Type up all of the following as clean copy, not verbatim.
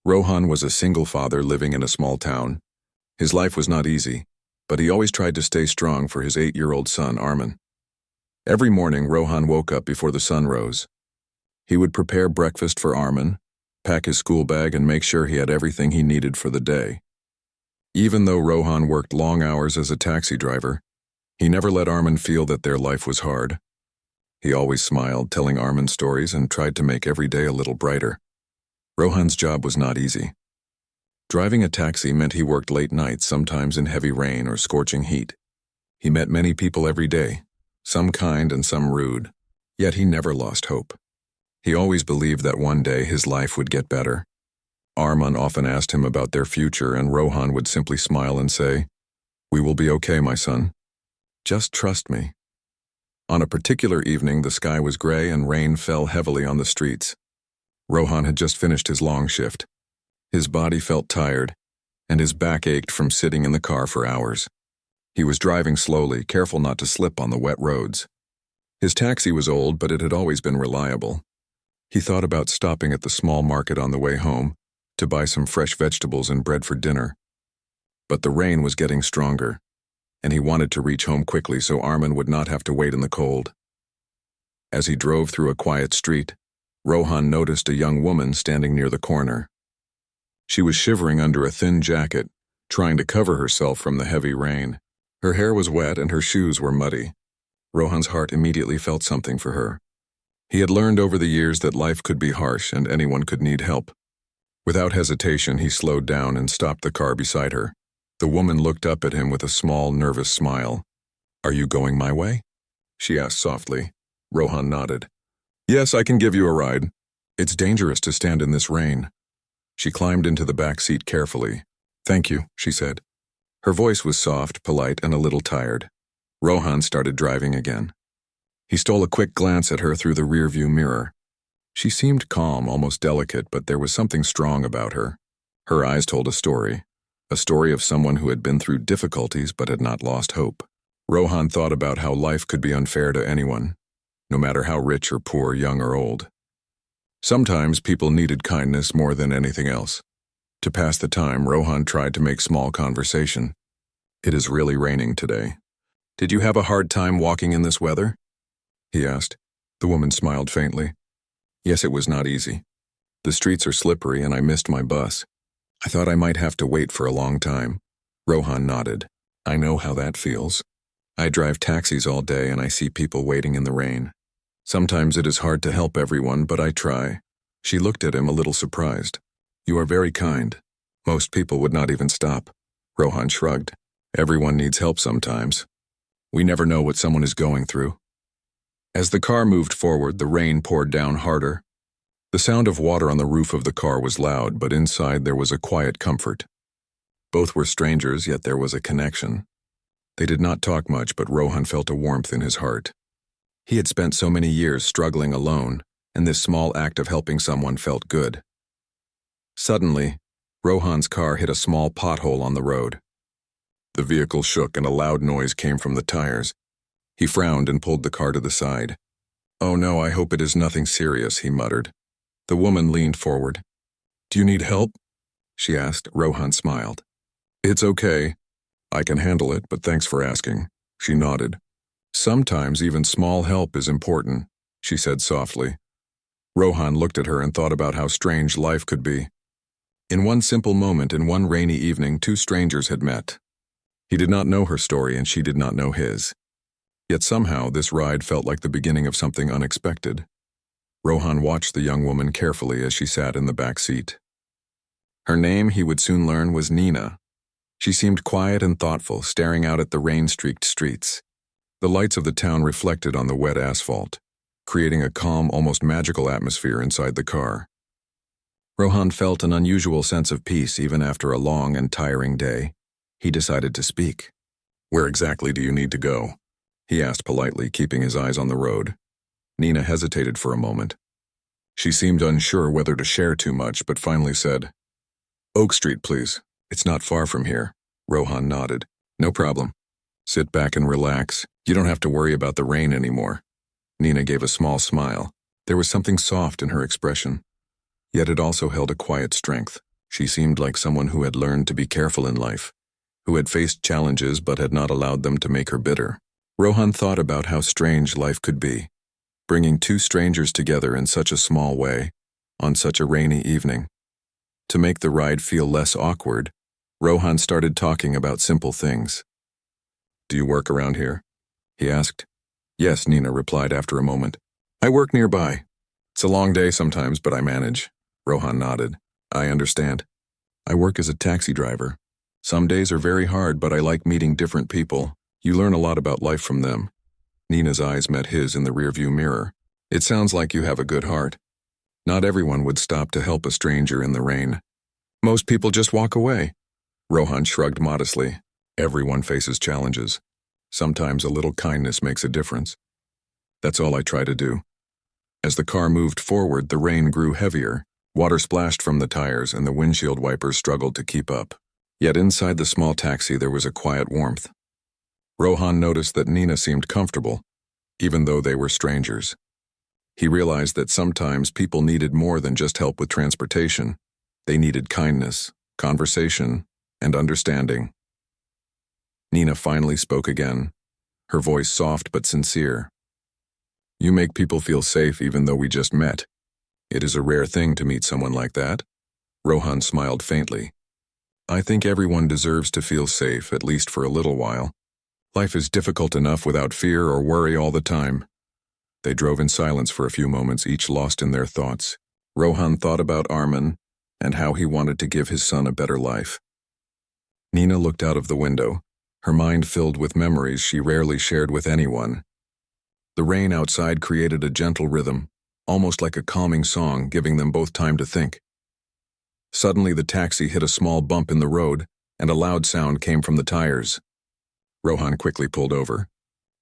Rohan was a single father living in a small town. His life was not easy, but he always tried to stay strong for his 8-year-old son, Arman. Every morning, Rohan woke up before the sun rose. He would prepare breakfast for Arman, pack his school bag, and make sure he had everything he needed for the day. Even though Rohan worked long hours as a taxi driver, he never let Arman feel that their life was hard. He always smiled, telling Arman stories, and tried to make every day a little brighter. Rohan's job was not easy. Driving a taxi meant he worked late nights, sometimes in heavy rain or scorching heat. He met many people every day, some kind and some rude, yet he never lost hope. He always believed that one day his life would get better. Arman often asked him about their future, and Rohan would simply smile and say, "We will be okay, my son. Just trust me." On a particular evening, the sky was gray and rain fell heavily on the streets. Rohan had just finished his long shift. His body felt tired, and his back ached from sitting in the car for hours. He was driving slowly, careful not to slip on the wet roads. His taxi was old, but it had always been reliable. He thought about stopping at the small market on the way home to buy some fresh vegetables and bread for dinner. But the rain was getting stronger, and he wanted to reach home quickly so Arman would not have to wait in the cold. As he drove through a quiet street, Rohan noticed a young woman standing near the corner. She was shivering under a thin jacket, trying to cover herself from the heavy rain. Her hair was wet and her shoes were muddy. Rohan's heart immediately felt something for her. He had learned over the years that life could be harsh and anyone could need help. Without hesitation, he slowed down and stopped the car beside her. The woman looked up at him with a small, nervous smile. "Are you going my way?" she asked softly. Rohan nodded. "Yes, I can give you a ride. It's dangerous to stand in this rain." She climbed into the back seat carefully. "Thank you," she said. Her voice was soft, polite, and a little tired. Rohan started driving again. He stole a quick glance at her through the rearview mirror. She seemed calm, almost delicate, but there was something strong about her. Her eyes told a story of someone who had been through difficulties but had not lost hope. Rohan thought about how life could be unfair to anyone, no matter how rich or poor, young or old. Sometimes people needed kindness more than anything else. To pass the time, Rohan tried to make small conversation. "It is really raining today. Did you have a hard time walking in this weather?" he asked. The woman smiled faintly. "Yes, it was not easy. The streets are slippery and I missed my bus. I thought I might have to wait for a long time." Rohan nodded. "I know how that feels. I drive taxis all day and I see people waiting in the rain. Sometimes it is hard to help everyone, but I try." She looked at him a little surprised. "You are very kind. Most people would not even stop." Rohan shrugged. "Everyone needs help sometimes. We never know what someone is going through." As the car moved forward, the rain poured down harder. The sound of water on the roof of the car was loud, but inside there was a quiet comfort. Both were strangers, yet there was a connection. They did not talk much, but Rohan felt a warmth in his heart. He had spent so many years struggling alone, and this small act of helping someone felt good. Suddenly, Rohan's car hit a small pothole on the road. The vehicle shook and a loud noise came from the tires. He frowned and pulled the car to the side. "Oh no, I hope it is nothing serious," he muttered. The woman leaned forward. "Do you need help?" she asked. Rohan smiled. "It's okay. I can handle it, but thanks for asking." She nodded. "Sometimes even small help is important," she said softly. Rohan looked at her and thought about how strange life could be. In one simple moment, in one rainy evening, two strangers had met. He did not know her story and she did not know his. Yet somehow this ride felt like the beginning of something unexpected. Rohan watched the young woman carefully as she sat in the back seat. Her name, he would soon learn, was Nina. She seemed quiet and thoughtful, staring out at the rain-streaked streets. The lights of the town reflected on the wet asphalt, creating a calm, almost magical atmosphere inside the car. Rohan felt an unusual sense of peace even after a long and tiring day. He decided to speak. "Where exactly do you need to go?" he asked politely, keeping his eyes on the road. Nina hesitated for a moment. She seemed unsure whether to share too much, but finally said, "Oak Street, please. It's not far from here." Rohan nodded. "No problem. Sit back and relax. You don't have to worry about the rain anymore." Nina gave a small smile. There was something soft in her expression, yet it also held a quiet strength. She seemed like someone who had learned to be careful in life, who had faced challenges but had not allowed them to make her bitter. Rohan thought about how strange life could be, bringing two strangers together in such a small way, on such a rainy evening. To make the ride feel less awkward, Rohan started talking about simple things. "Do you work around here?" he asked. "Yes," Nina replied after a moment. "I work nearby. It's a long day sometimes, but I manage." Rohan nodded. "I understand. I work as a taxi driver. Some days are very hard, but I like meeting different people. You learn a lot about life from them." Nina's eyes met his in the rearview mirror. "It sounds like you have a good heart. Not everyone would stop to help a stranger in the rain. Most people just walk away." Rohan shrugged modestly. "Everyone faces challenges. Sometimes a little kindness makes a difference. That's all I try to do." As the car moved forward, the rain grew heavier. Water splashed from the tires and the windshield wipers struggled to keep up. Yet inside the small taxi there was a quiet warmth. Rohan noticed that Nina seemed comfortable, even though they were strangers. He realized that sometimes people needed more than just help with transportation. They needed kindness, conversation, and understanding. Nina finally spoke again, her voice soft but sincere. "You make people feel safe even though we just met. It is a rare thing to meet someone like that." Rohan smiled faintly. "I think everyone deserves to feel safe, at least for a little while. Life is difficult enough without fear or worry all the time." They drove in silence for a few moments, each lost in their thoughts. Rohan thought about Armin and how he wanted to give his son a better life. Nina looked out of the window, her mind filled with memories she rarely shared with anyone. The rain outside created a gentle rhythm, almost like a calming song, giving them both time to think. Suddenly the taxi hit a small bump in the road, and a loud sound came from the tires. Rohan quickly pulled over.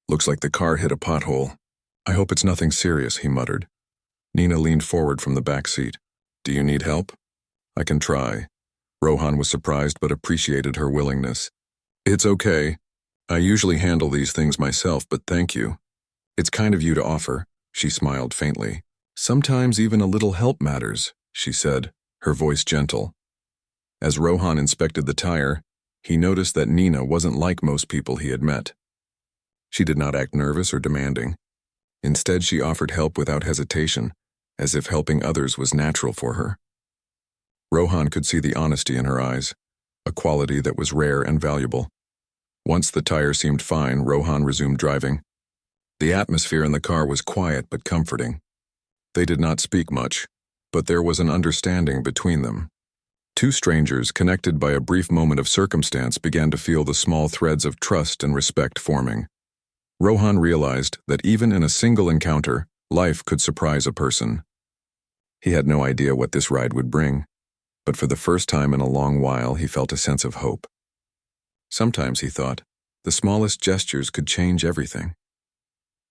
"Looks like the car hit a pothole. I hope it's nothing serious," he muttered. Nina leaned forward from the back seat. "Do you need help?" "I can try." Rohan was surprised but appreciated her willingness. "It's okay. I usually handle these things myself, but thank you. It's kind of you to offer." She smiled faintly. "Sometimes even a little help matters," she said, her voice gentle. As Rohan inspected the tire, he noticed that Nina wasn't like most people he had met. She did not act nervous or demanding. Instead, she offered help without hesitation, as if helping others was natural for her. Rohan could see the honesty in her eyes, a quality that was rare and valuable. Once the tire seemed fine, Rohan resumed driving. The atmosphere in the car was quiet but comforting. They did not speak much, but there was an understanding between them. Two strangers, connected by a brief moment of circumstance, began to feel the small threads of trust and respect forming. Rohan realized that even in a single encounter, life could surprise a person. He had no idea what this ride would bring, but for the first time in a long while he felt a sense of hope. Sometimes, he thought, the smallest gestures could change everything.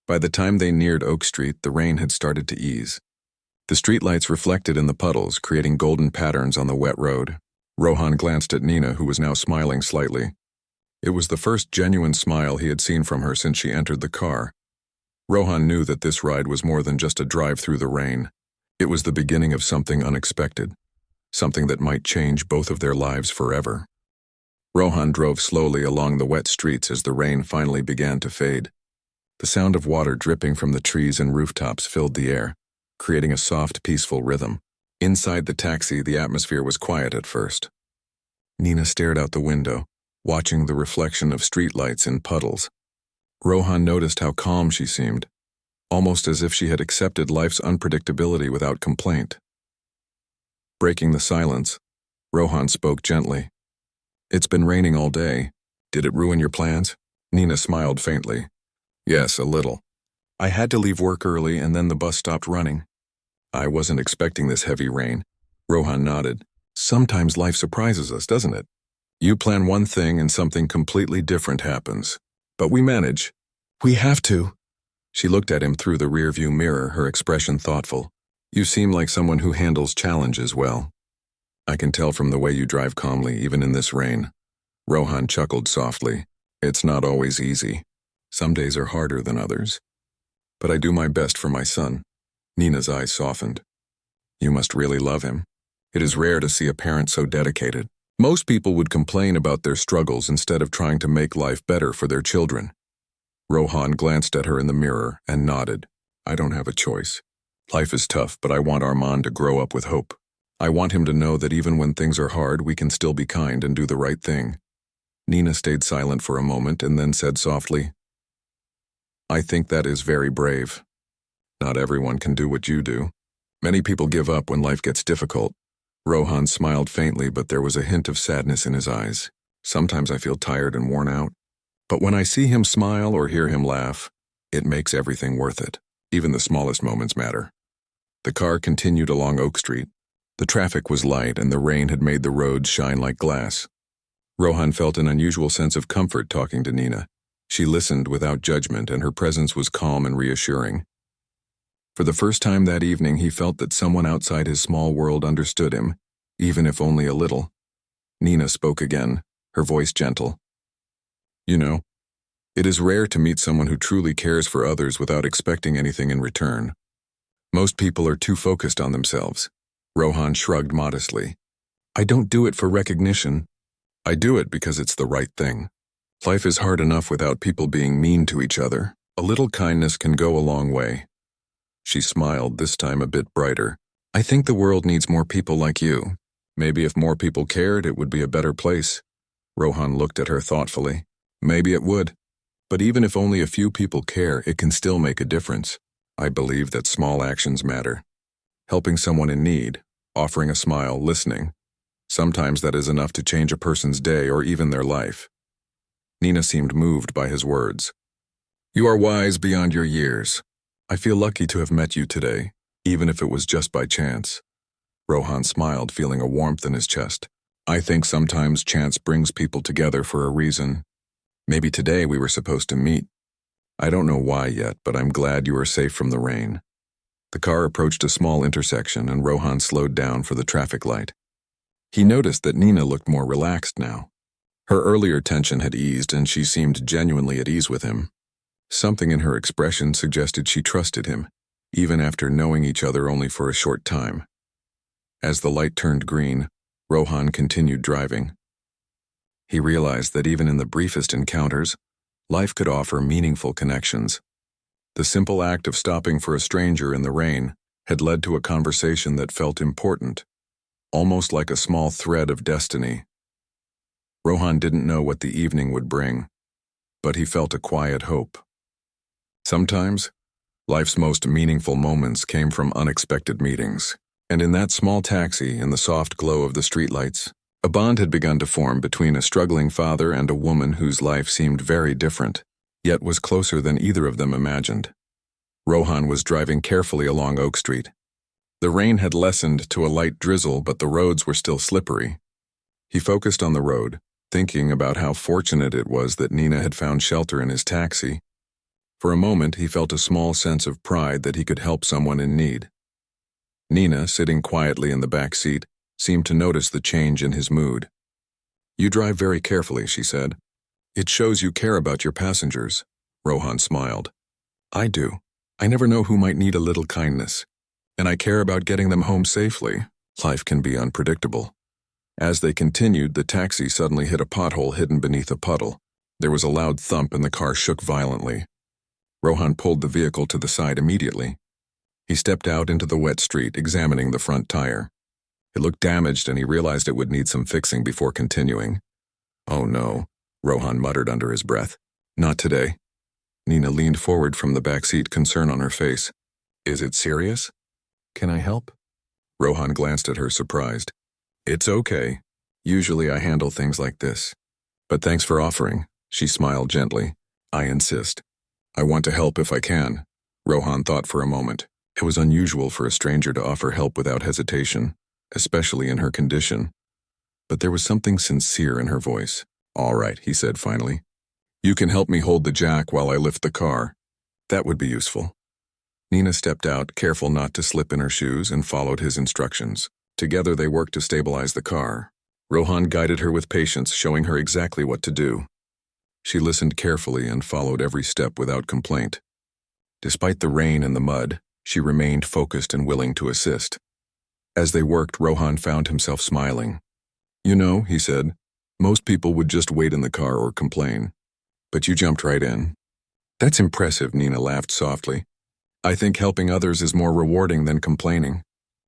By the time they neared Oak Street, the rain had started to ease. The streetlights reflected in the puddles, creating golden patterns on the wet road. Rohan glanced at Nina, who was now smiling slightly. It was the first genuine smile he had seen from her since she entered the car. Rohan knew that this ride was more than just a drive through the rain. It was the beginning of something unexpected, something that might change both of their lives forever. Rohan drove slowly along the wet streets as the rain finally began to fade. The sound of water dripping from the trees and rooftops filled the air, creating a soft, peaceful rhythm. Inside the taxi, the atmosphere was quiet at first. Nina stared out the window, watching the reflection of streetlights in puddles. Rohan noticed how calm she seemed, almost as if she had accepted life's unpredictability without complaint. Breaking the silence, Rohan spoke gently. "It's been raining all day. Did it ruin your plans?" Nina smiled faintly. "Yes, a little. I had to leave work early and then the bus stopped running. I wasn't expecting this heavy rain." Rohan nodded. "Sometimes life surprises us, doesn't it? You plan one thing and something completely different happens. But we manage. We have to." She looked at him through the rearview mirror, her expression thoughtful. "You seem like someone who handles challenges well. I can tell from the way you drive calmly, even in this rain." Rohan chuckled softly. "It's not always easy. Some days are harder than others. But I do my best for my son." Nina's eyes softened. "You must really love him. It is rare to see a parent so dedicated. Most people would complain about their struggles instead of trying to make life better for their children. Rohan glanced at her in the mirror and nodded. I don't have a choice. Life is tough, but I want Armand to grow up with hope. I want him to know that even when things are hard, we can still be kind and do the right thing. Nina stayed silent for a moment and then said softly, I think that is very brave. Not everyone can do what you do. Many people give up when life gets difficult. Rohan smiled faintly, but there was a hint of sadness in his eyes. Sometimes I feel tired and worn out. But when I see him smile or hear him laugh, it makes everything worth it. Even the smallest moments matter. The car continued along Oak Street. The traffic was light and the rain had made the roads shine like glass. Rohan felt an unusual sense of comfort talking to Nina. She listened without judgment and her presence was calm and reassuring. For the first time that evening, he felt that someone outside his small world understood him, even if only a little. Nina spoke again, her voice gentle. You know, it is rare to meet someone who truly cares for others without expecting anything in return. Most people are too focused on themselves. Rohan shrugged modestly. I don't do it for recognition. I do it because it's the right thing. Life is hard enough without people being mean to each other. A little kindness can go a long way. She smiled, this time a bit brighter. I think the world needs more people like you. Maybe if more people cared, it would be a better place. Rohan looked at her thoughtfully. Maybe it would. But even if only a few people care, it can still make a difference. I believe that small actions matter. Helping someone in need, offering a smile, listening. Sometimes that is enough to change a person's day or even their life. Nina seemed moved by his words. You are wise beyond your years. I feel lucky to have met you today, even if it was just by chance. Rohan smiled, feeling a warmth in his chest. I think sometimes chance brings people together for a reason. Maybe today we were supposed to meet. I don't know why yet, but I'm glad you are safe from the rain. The car approached a small intersection and Rohan slowed down for the traffic light. He noticed that Nina looked more relaxed now. Her earlier tension had eased and she seemed genuinely at ease with him. Something in her expression suggested she trusted him, even after knowing each other only for a short time. As the light turned green, Rohan continued driving. He realized that even in the briefest encounters, life could offer meaningful connections. The simple act of stopping for a stranger in the rain had led to a conversation that felt important, almost like a small thread of destiny. Rohan didn't know what the evening would bring, but he felt a quiet hope. Sometimes, life's most meaningful moments came from unexpected meetings, and in that small taxi, in the soft glow of the streetlights, a bond had begun to form between a struggling father and a woman whose life seemed very different, yet was closer than either of them imagined. Rohan was driving carefully along Oak Street. The rain had lessened to a light drizzle, but the roads were still slippery. He focused on the road, thinking about how fortunate it was that Nina had found shelter in his taxi. For a moment, he felt a small sense of pride that he could help someone in need. Nina, sitting quietly in the back seat, seemed to notice the change in his mood. You drive very carefully, she said. It shows you care about your passengers. Rohan smiled. I do. I never know who might need a little kindness. And I care about getting them home safely. Life can be unpredictable. As they continued, the taxi suddenly hit a pothole hidden beneath a puddle. There was a loud thump and the car shook violently. Rohan pulled the vehicle to the side immediately. He stepped out into the wet street, examining the front tire. It looked damaged and he realized it would need some fixing before continuing. Oh no, Rohan muttered under his breath. Not today. Nina leaned forward from the back seat, concern on her face. Is it serious? Can I help? Rohan glanced at her, surprised. It's okay. Usually I handle things like this. But thanks for offering, she smiled gently. I insist. I want to help if I can. Rohan thought for a moment. It was unusual for a stranger to offer help without hesitation, especially in her condition. But there was something sincere in her voice. All right, he said finally. You can help me hold the jack while I lift the car. That would be useful. Nina stepped out, careful not to slip in her shoes, and followed his instructions. Together they worked to stabilize the car. Rohan guided her with patience, showing her exactly what to do. She listened carefully and followed every step without complaint. Despite the rain and the mud, she remained focused and willing to assist. As they worked, Rohan found himself smiling. "You know," he said, "most people would just wait in the car or complain. But you jumped right in." "That's impressive," Nina laughed softly. "I think helping others is more rewarding than complaining.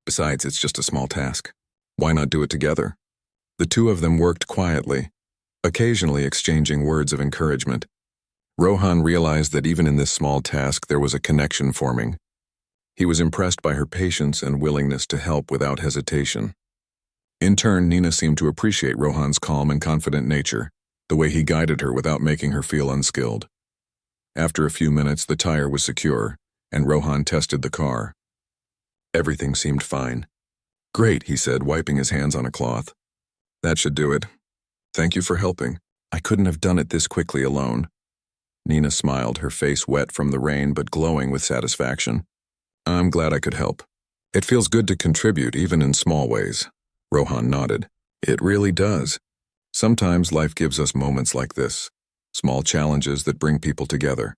Besides, it's just a small task. Why not do it together?" The two of them worked quietly, occasionally exchanging words of encouragement. Rohan realized that even in this small task there was a connection forming. He was impressed by her patience and willingness to help without hesitation. In turn, Nina seemed to appreciate Rohan's calm and confident nature, the way he guided her without making her feel unskilled. After a few minutes, the tire was secure, and Rohan tested the car. Everything seemed fine. "Great," he said, wiping his hands on a cloth. "That should do it. Thank you for helping. I couldn't have done it this quickly alone." Nina smiled, her face wet from the rain but glowing with satisfaction. "I'm glad I could help. It feels good to contribute, even in small ways." Rohan nodded. "It really does. Sometimes life gives us moments like this, small challenges that bring people together.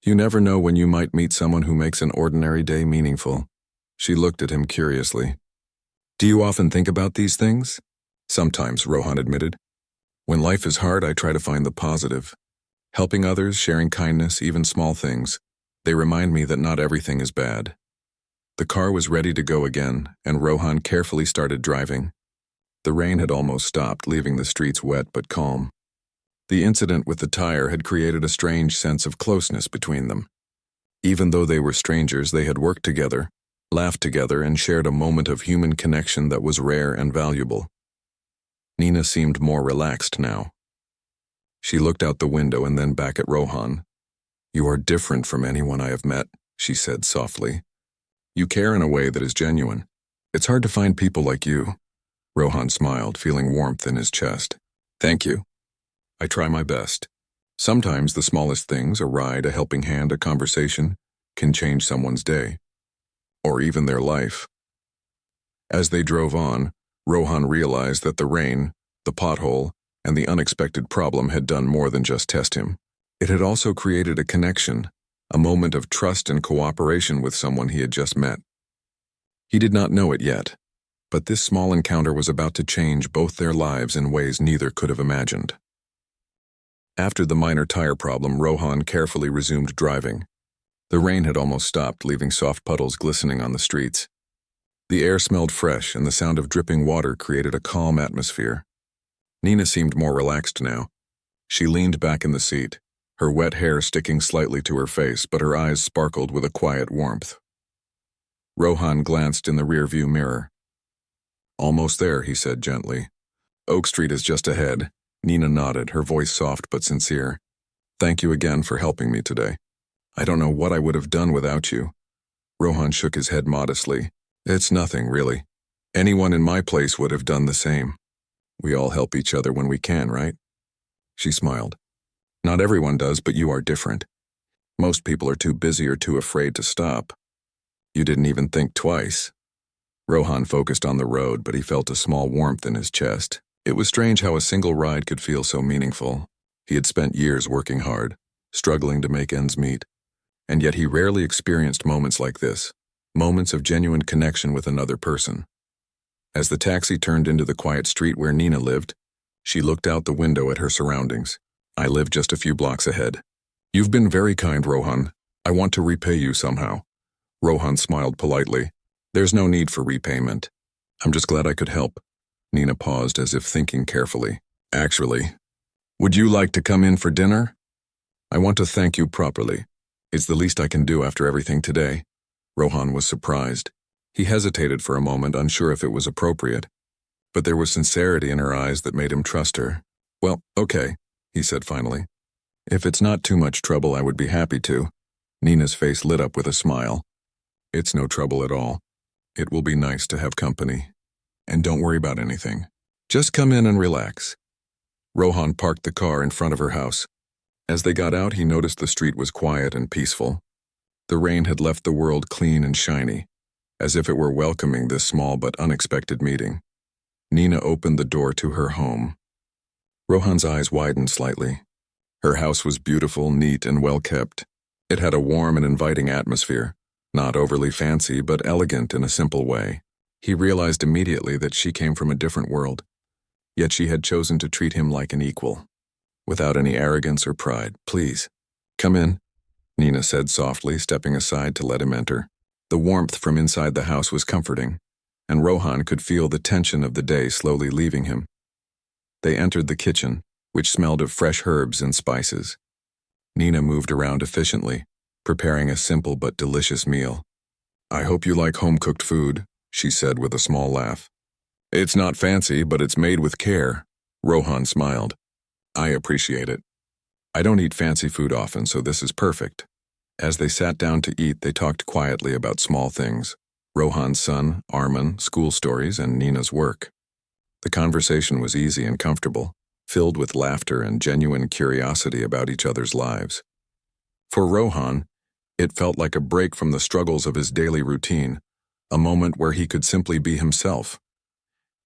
You never know when you might meet someone who makes an ordinary day meaningful." She looked at him curiously. "Do you often think about these things?" "Sometimes," Rohan admitted. "When life is hard, I try to find the positive. Helping others, sharing kindness, even small things, they remind me that not everything is bad." The car was ready to go again, and Rohan carefully started driving. The rain had almost stopped, leaving the streets wet but calm. The incident with the tire had created a strange sense of closeness between them. Even though they were strangers, they had worked together, laughed together, and shared a moment of human connection that was rare and valuable. Nina seemed more relaxed now. She looked out the window and then back at Rohan. "You are different from anyone I have met," she said softly. "You care in a way that is genuine. It's hard to find people like you." Rohan smiled, feeling warmth in his chest. "Thank you. I try my best. Sometimes the smallest things, a ride, a helping hand, a conversation, can change someone's day. Or even their life." As they drove on, Rohan realized that the rain, the pothole, and the unexpected problem had done more than just test him. It had also created a connection, a moment of trust and cooperation with someone he had just met. He did not know it yet, but this small encounter was about to change both their lives in ways neither could have imagined. After the minor tire problem, Rohan carefully resumed driving. The rain had almost stopped, leaving soft puddles glistening on the streets. The air smelled fresh, and the sound of dripping water created a calm atmosphere. Nina seemed more relaxed now. She leaned back in the seat, her wet hair sticking slightly to her face, but her eyes sparkled with a quiet warmth. Rohan glanced in the rearview mirror. "Almost there," he said gently. "Oak Street is just ahead." Nina nodded, her voice soft but sincere. "Thank you again for helping me today. I don't know what I would have done without you." Rohan shook his head modestly. "It's nothing, really. Anyone in my place would have done the same. We all help each other when we can, right?" She smiled. "Not everyone does, but you are different. Most people are too busy or too afraid to stop. You didn't even think twice." Rohan focused on the road, but he felt a small warmth in his chest. It was strange how a single ride could feel so meaningful. He had spent years working hard, struggling to make ends meet, and yet he rarely experienced moments like this, moments of genuine connection with another person. As the taxi turned into the quiet street where Nina lived, she looked out the window at her surroundings. "I live just a few blocks ahead. You've been very kind, Rohan. I want to repay you somehow." Rohan smiled politely. "There's no need for repayment. I'm just glad I could help." Nina paused as if thinking carefully. "Actually, would you like to come in for dinner? I want to thank you properly. It's the least I can do after everything today." Rohan was surprised. He hesitated for a moment, unsure if it was appropriate, but there was sincerity in her eyes that made him trust her. "Well, okay," he said finally. "If it's not too much trouble, I would be happy to." Nina's face lit up with a smile. "It's no trouble at all. It will be nice to have company. And don't worry about anything. Just come in and relax." Rohan parked the car in front of her house. As they got out, he noticed the street was quiet and peaceful. The rain had left the world clean and shiny, as if it were welcoming this small but unexpected meeting. Nina opened the door to her home. Rohan's eyes widened slightly. Her house was beautiful, neat, and well-kept. It had a warm and inviting atmosphere, not overly fancy, but elegant in a simple way. He realized immediately that she came from a different world, yet she had chosen to treat him like an equal, without any arrogance or pride. "Please, come in," Nina said softly, stepping aside to let him enter. The warmth from inside the house was comforting, and Rohan could feel the tension of the day slowly leaving him. They entered the kitchen, which smelled of fresh herbs and spices. Nina moved around efficiently, preparing a simple but delicious meal. "I hope you like home-cooked food," she said with a small laugh. "It's not fancy, but it's made with care." Rohan smiled. "I appreciate it. I don't eat fancy food often, so this is perfect." As they sat down to eat, they talked quietly about small things: Rohan's son, Arman, school stories, and Nina's work. The conversation was easy and comfortable, filled with laughter and genuine curiosity about each other's lives. For Rohan, it felt like a break from the struggles of his daily routine, a moment where he could simply be himself.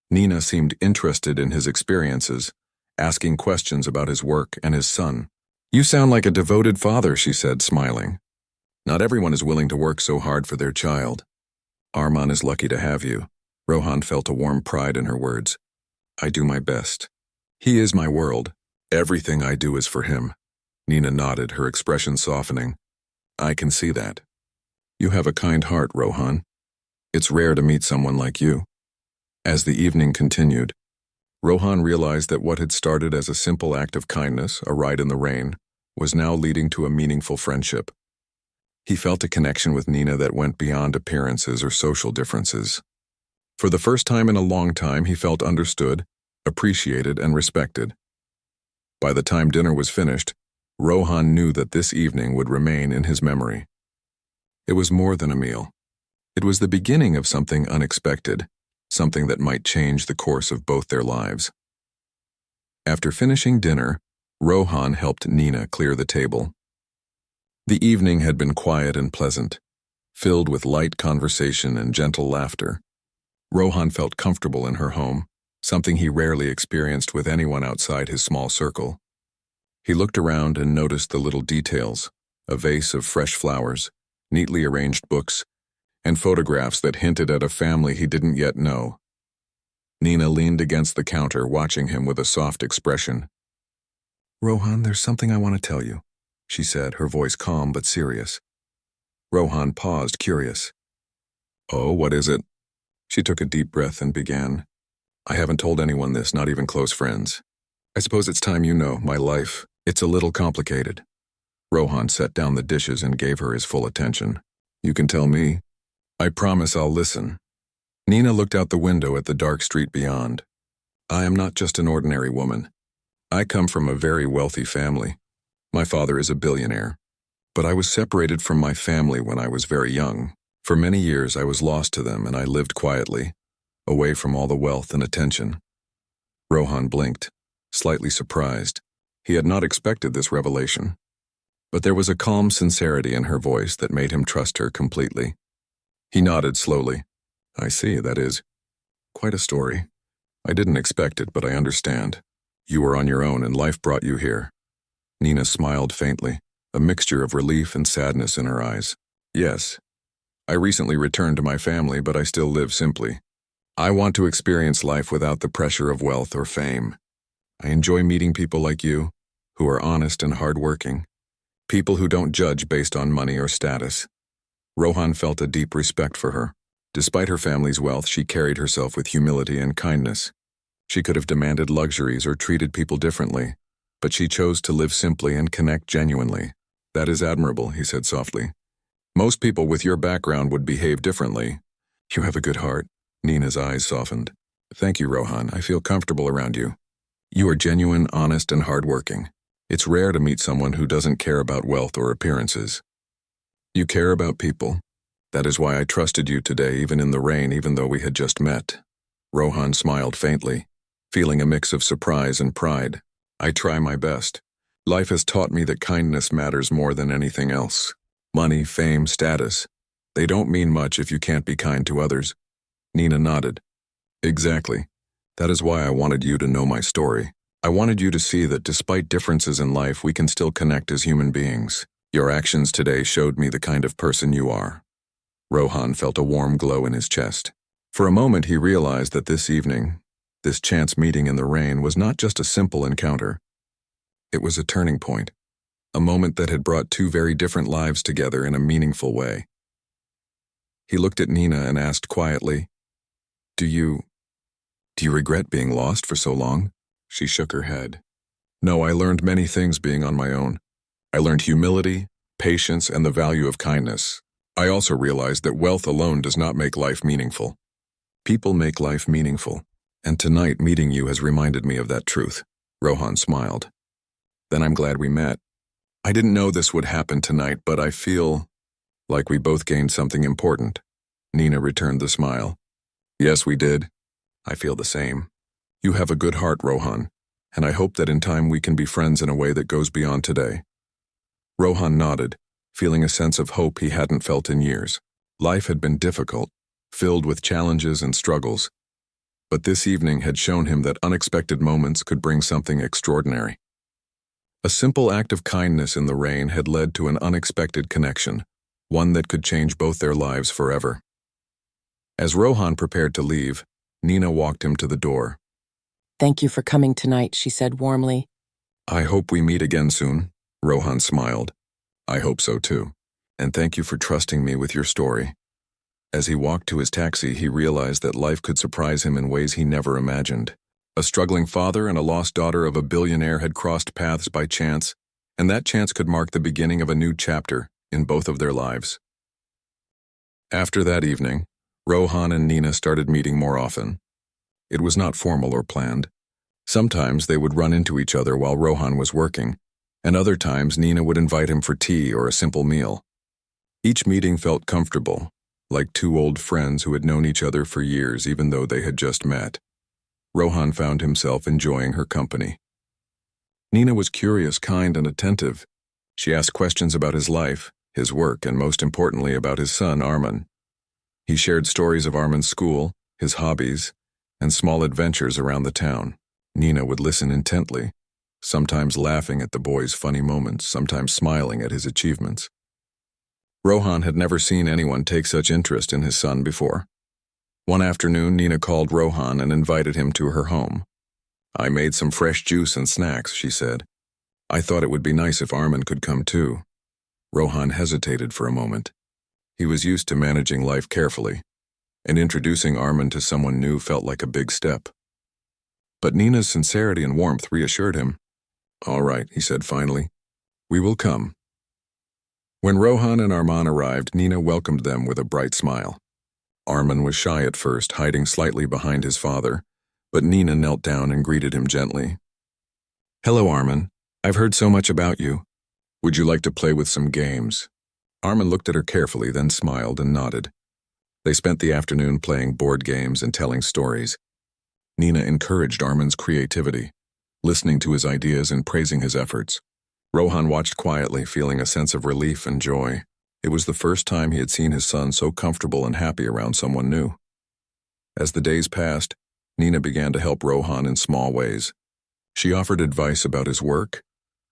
Nina seemed interested in his experiences, asking questions about his work and his son. "You sound like a devoted father," she said, smiling. "Not everyone is willing to work so hard for their child. Arman is lucky to have you." Rohan felt a warm pride in her words. "I do my best. He is my world. Everything I do is for him." Nina nodded, her expression softening. "I can see that. You have a kind heart, Rohan. It's rare to meet someone like you." As the evening continued, Rohan realized that what had started as a simple act of kindness, a ride in the rain, was now leading to a meaningful friendship. He felt a connection with Nina that went beyond appearances or social differences. For the first time in a long time, he felt understood, appreciated, and respected. By the time dinner was finished, Rohan knew that this evening would remain in his memory. It was more than a meal. It was the beginning of something unexpected, something that might change the course of both their lives. After finishing dinner, Rohan helped Nina clear the table. The evening had been quiet and pleasant, filled with light conversation and gentle laughter. Rohan felt comfortable in her home, something he rarely experienced with anyone outside his small circle. He looked around and noticed the little details: a vase of fresh flowers, neatly arranged books, and photographs that hinted at a family he didn't yet know. Nina leaned against the counter, watching him with a soft expression. "Rohan, there's something I want to tell you," she said, her voice calm but serious. Rohan paused, curious. "Oh, what is it?" She took a deep breath and began. "I haven't told anyone this, not even close friends. I suppose it's time you know, my life, it's a little complicated." Rohan set down the dishes and gave her his full attention. "You can tell me. I promise I'll listen." Nina looked out the window at the dark street beyond. "I am not just an ordinary woman. I come from a very wealthy family. My father is a billionaire. But I was separated from my family when I was very young. For many years I was lost to them, and I lived quietly, away from all the wealth and attention." Rohan blinked, slightly surprised. He had not expected this revelation. But there was a calm sincerity in her voice that made him trust her completely. He nodded slowly. "I see, that is quite a story. I didn't expect it, but I understand. You were on your own and life brought you here." Nina smiled faintly, a mixture of relief and sadness in her eyes. "Yes. I recently returned to my family, but I still live simply. I want to experience life without the pressure of wealth or fame. I enjoy meeting people like you, who are honest and hardworking. People who don't judge based on money or status." Rohan felt a deep respect for her. Despite her family's wealth, she carried herself with humility and kindness. She could have demanded luxuries or treated people differently, but she chose to live simply and connect genuinely. "That is admirable," he said softly. "Most people with your background would behave differently. You have a good heart." Nina's eyes softened. "Thank you, Rohan. I feel comfortable around you. You are genuine, honest, and hardworking. It's rare to meet someone who doesn't care about wealth or appearances. You care about people. That is why I trusted you today, even in the rain, even though we had just met." Rohan smiled faintly, feeling a mix of surprise and pride. "I try my best. Life has taught me that kindness matters more than anything else. Money, fame, status. They don't mean much if you can't be kind to others." Nina nodded. "Exactly. That is why I wanted you to know my story. I wanted you to see that despite differences in life, we can still connect as human beings. Your actions today showed me the kind of person you are." Rohan felt a warm glow in his chest. For a moment he realized that this evening, this chance meeting in the rain, was not just a simple encounter. It was a turning point, a moment that had brought two very different lives together in a meaningful way. He looked at Nina and asked quietly, Do you regret being lost for so long?" She shook her head. "No, I learned many things being on my own. I learned humility, patience, and the value of kindness. I also realized that wealth alone does not make life meaningful. People make life meaningful, and tonight meeting you has reminded me of that truth." Rohan smiled. "Then I'm glad we met. I didn't know this would happen tonight, but I feel like we both gained something important." Nina returned the smile. "Yes, we did. I feel the same. You have a good heart, Rohan, and I hope that in time we can be friends in a way that goes beyond today." Rohan nodded, feeling a sense of hope he hadn't felt in years. Life had been difficult, filled with challenges and struggles, but this evening had shown him that unexpected moments could bring something extraordinary. A simple act of kindness in the rain had led to an unexpected connection, one that could change both their lives forever. As Rohan prepared to leave, Nina walked him to the door. "Thank you for coming tonight," she said warmly. "I hope we meet again soon," Rohan smiled. "I hope so too. And thank you for trusting me with your story." As he walked to his taxi, he realized that life could surprise him in ways he never imagined. A struggling father and a lost daughter of a billionaire had crossed paths by chance, and that chance could mark the beginning of a new chapter in both of their lives. After that evening, Rohan and Nina started meeting more often. It was not formal or planned. Sometimes they would run into each other while Rohan was working, and other times Nina would invite him for tea or a simple meal. Each meeting felt comfortable, like two old friends who had known each other for years even though they had just met. Rohan found himself enjoying her company. Nina was curious, kind, and attentive. She asked questions about his life, his work, and most importantly about his son, Arman. He shared stories of Arman's school, his hobbies, and small adventures around the town. Nina would listen intently, sometimes laughing at the boy's funny moments, sometimes smiling at his achievements. Rohan had never seen anyone take such interest in his son before. One afternoon, Nina called Rohan and invited him to her home. "I made some fresh juice and snacks," she said. "I thought it would be nice if Arman could come too." Rohan hesitated for a moment. He was used to managing life carefully, and introducing Arman to someone new felt like a big step. But Nina's sincerity and warmth reassured him. "All right," he said finally. "We will come." When Rohan and Arman arrived, Nina welcomed them with a bright smile. Arman was shy at first, hiding slightly behind his father, but Nina knelt down and greeted him gently. "Hello, Arman. I've heard so much about you. Would you like to play with some games?" Arman looked at her carefully, then smiled and nodded. They spent the afternoon playing board games and telling stories. Nina encouraged Arman's creativity, listening to his ideas and praising his efforts. Rohan watched quietly, feeling a sense of relief and joy. It was the first time he had seen his son so comfortable and happy around someone new. As the days passed, Nina began to help Rohan in small ways. She offered advice about his work,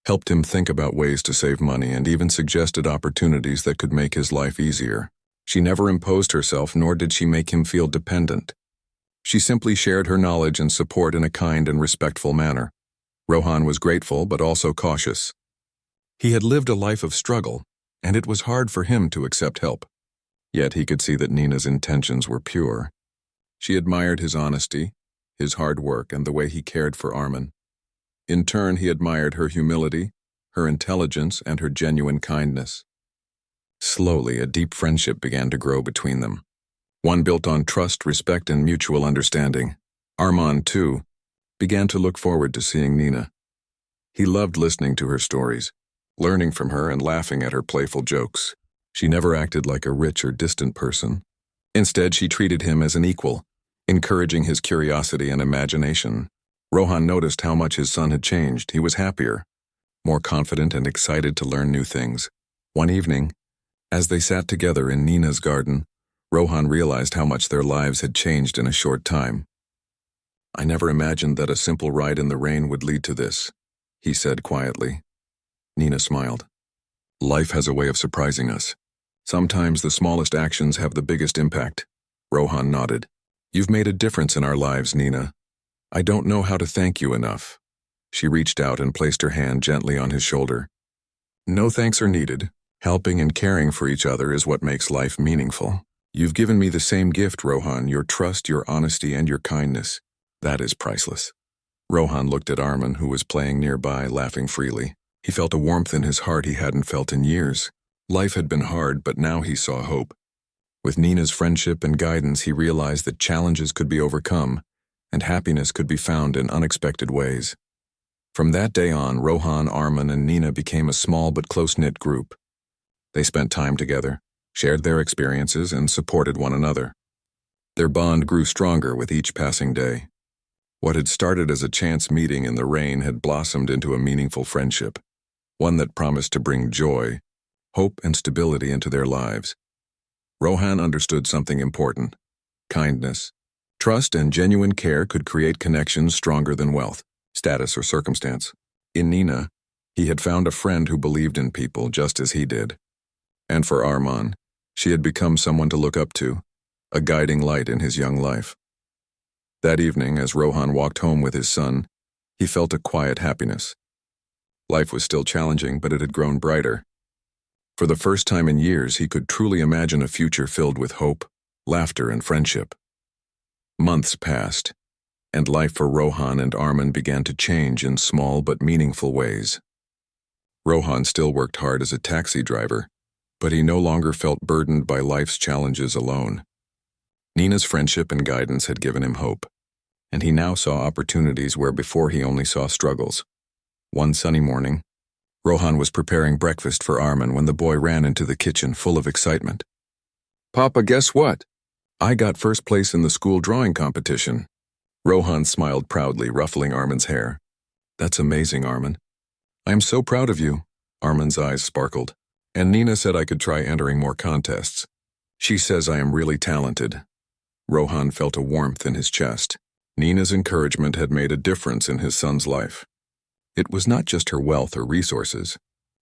helped him think about ways to save money, and even suggested opportunities that could make his life easier. She never imposed herself, nor did she make him feel dependent. She simply shared her knowledge and support in a kind and respectful manner. Rohan was grateful but also cautious. He had lived a life of struggle, and it was hard for him to accept help. Yet he could see that Nina's intentions were pure. She admired his honesty, his hard work, and the way he cared for Arman. In turn, he admired her humility, her intelligence, and her genuine kindness. Slowly, a deep friendship began to grow between them, one built on trust, respect, and mutual understanding. Arman, too, began to look forward to seeing Nina. He loved listening to her stories, learning from her and laughing at her playful jokes. She never acted like a rich or distant person. Instead, she treated him as an equal, encouraging his curiosity and imagination. Rohan noticed how much his son had changed. He was happier, more confident, and excited to learn new things. One evening, as they sat together in Nina's garden, Rohan realized how much their lives had changed in a short time. "I never imagined that a simple ride in the rain would lead to this," he said quietly. Nina smiled. "Life has a way of surprising us. Sometimes the smallest actions have the biggest impact." Rohan nodded. You've made a difference in our lives, Nina. I don't know how to thank you enough." She reached out and placed her hand gently on his shoulder. "No thanks are needed. Helping and caring for each other is what makes life meaningful. You've given me the same gift, Rohan, your trust, your honesty, and your kindness. That is priceless." Rohan looked at Armin, who was playing nearby, laughing freely. He felt a warmth in his heart he hadn't felt in years. Life had been hard, but now he saw hope. With Nina's friendship and guidance, he realized that challenges could be overcome, and happiness could be found in unexpected ways. From that day on, Rohan, Armin, and Nina became a small but close-knit group. They spent time together, shared their experiences, and supported one another. Their bond grew stronger with each passing day. What had started as a chance meeting in the rain had blossomed into a meaningful friendship, one that promised to bring joy, hope, and stability into their lives. Rohan understood something important: kindness. Trust and genuine care could create connections stronger than wealth, status, or circumstance. In Nina, he had found a friend who believed in people just as he did. And for Arman, she had become someone to look up to, a guiding light in his young life. That evening, as Rohan walked home with his son, he felt a quiet happiness. Life was still challenging, but it had grown brighter. For the first time in years, he could truly imagine a future filled with hope, laughter, and friendship. Months passed, and life for Rohan and Armin began to change in small but meaningful ways. Rohan still worked hard as a taxi driver, but he no longer felt burdened by life's challenges alone. Nina's friendship and guidance had given him hope, and he now saw opportunities where before he only saw struggles. One sunny morning, Rohan was preparing breakfast for Armin when the boy ran into the kitchen full of excitement. "Papa, guess what? I got first place in the school drawing competition." Rohan smiled proudly, ruffling Armin's hair. "That's amazing, Armin. I am so proud of you." Armin's eyes sparkled. "And Nina said I could try entering more contests. She says I am really talented." Rohan felt a warmth in his chest. Nina's encouragement had made a difference in his son's life. It was not just her wealth or resources.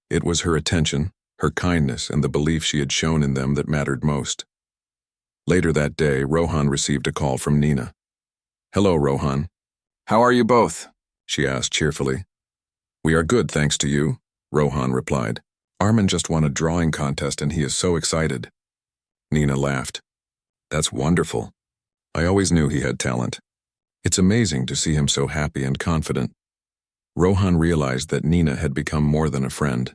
It was her attention, her kindness, and the belief she had shown in them that mattered most. Later that day, Rohan received a call from Nina. "Hello, Rohan. How are you both?" she asked cheerfully. "We are good, thanks to you," Rohan replied. "Armin just won a drawing contest and he is so excited." Nina laughed. "That's wonderful. I always knew he had talent. It's amazing to see him so happy and confident." Rohan realized that Nina had become more than a friend.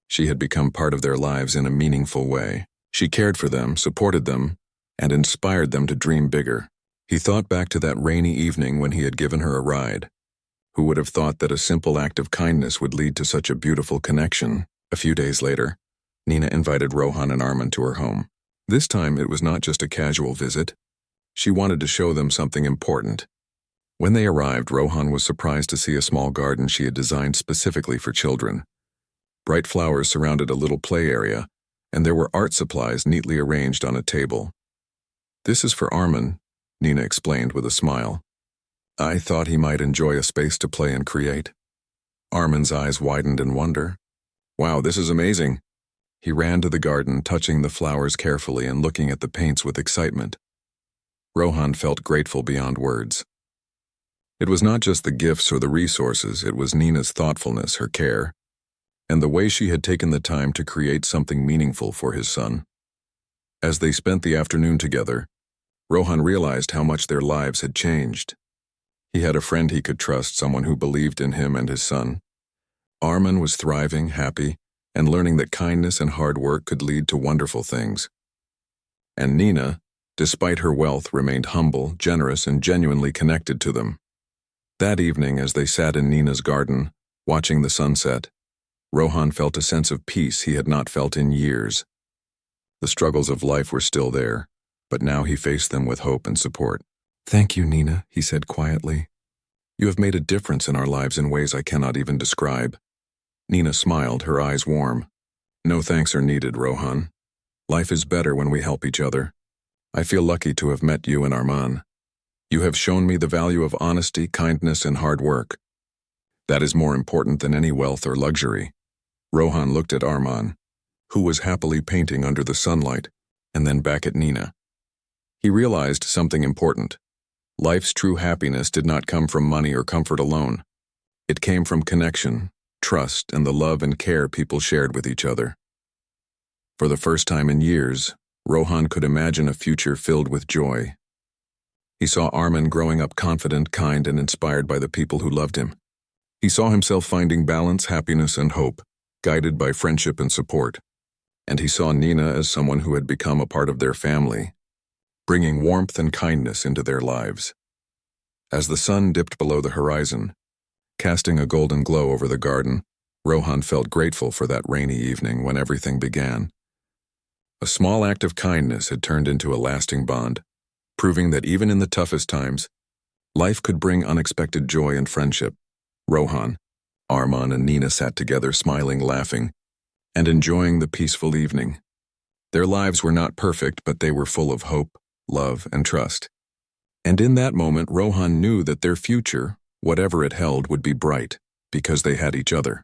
She had become part of their lives in a meaningful way. She cared for them, supported them, and inspired them to dream bigger. He thought back to that rainy evening when he had given her a ride. Who would have thought that a simple act of kindness would lead to such a beautiful connection? A few days later, Nina invited Rohan and Armin to her home. This time it was not just a casual visit. She wanted to show them something important. When they arrived, Rohan was surprised to see a small garden she had designed specifically for children. Bright flowers surrounded a little play area, and there were art supplies neatly arranged on a table. "This is for Armin," Nina explained with a smile. "I thought he might enjoy a space to play and create." Armin's eyes widened in wonder. "Wow, this is amazing." He ran to the garden, touching the flowers carefully and looking at the paints with excitement. Rohan felt grateful beyond words. It was not just the gifts or the resources, it was Nina's thoughtfulness, her care, and the way she had taken the time to create something meaningful for his son. As they spent the afternoon together, Rohan realized how much their lives had changed. He had a friend he could trust, someone who believed in him and his son. Armin was thriving, happy, and learning that kindness and hard work could lead to wonderful things. And Nina, despite her wealth, remained humble, generous, and genuinely connected to them. That evening, as they sat in Nina's garden, watching the sunset, Rohan felt a sense of peace he had not felt in years. The struggles of life were still there, but now he faced them with hope and support. "Thank you, Nina," he said quietly. "You have made a difference in our lives in ways I cannot even describe." Nina smiled, her eyes warm. "No thanks are needed, Rohan. Life is better when we help each other. I feel lucky to have met you and Arman. You have shown me the value of honesty, kindness, and hard work. That is more important than any wealth or luxury." Rohan looked at Arman, who was happily painting under the sunlight, and then back at Nina. He realized something important. Life's true happiness did not come from money or comfort alone. It came from connection, trust, and the love and care people shared with each other. For the first time in years, Rohan could imagine a future filled with joy. He saw Armin growing up confident, kind, and inspired by the people who loved him. He saw himself finding balance, happiness, and hope, guided by friendship and support. And he saw Nina as someone who had become a part of their family, bringing warmth and kindness into their lives. As the sun dipped below the horizon, casting a golden glow over the garden, Rohan felt grateful for that rainy evening when everything began. A small act of kindness had turned into a lasting bond, proving that even in the toughest times, life could bring unexpected joy and friendship. Rohan, Armin, and Nina sat together, smiling, laughing, and enjoying the peaceful evening. Their lives were not perfect, but they were full of hope, love, and trust. And in that moment, Rohan knew that their future, whatever it held, would be bright, because they had each other.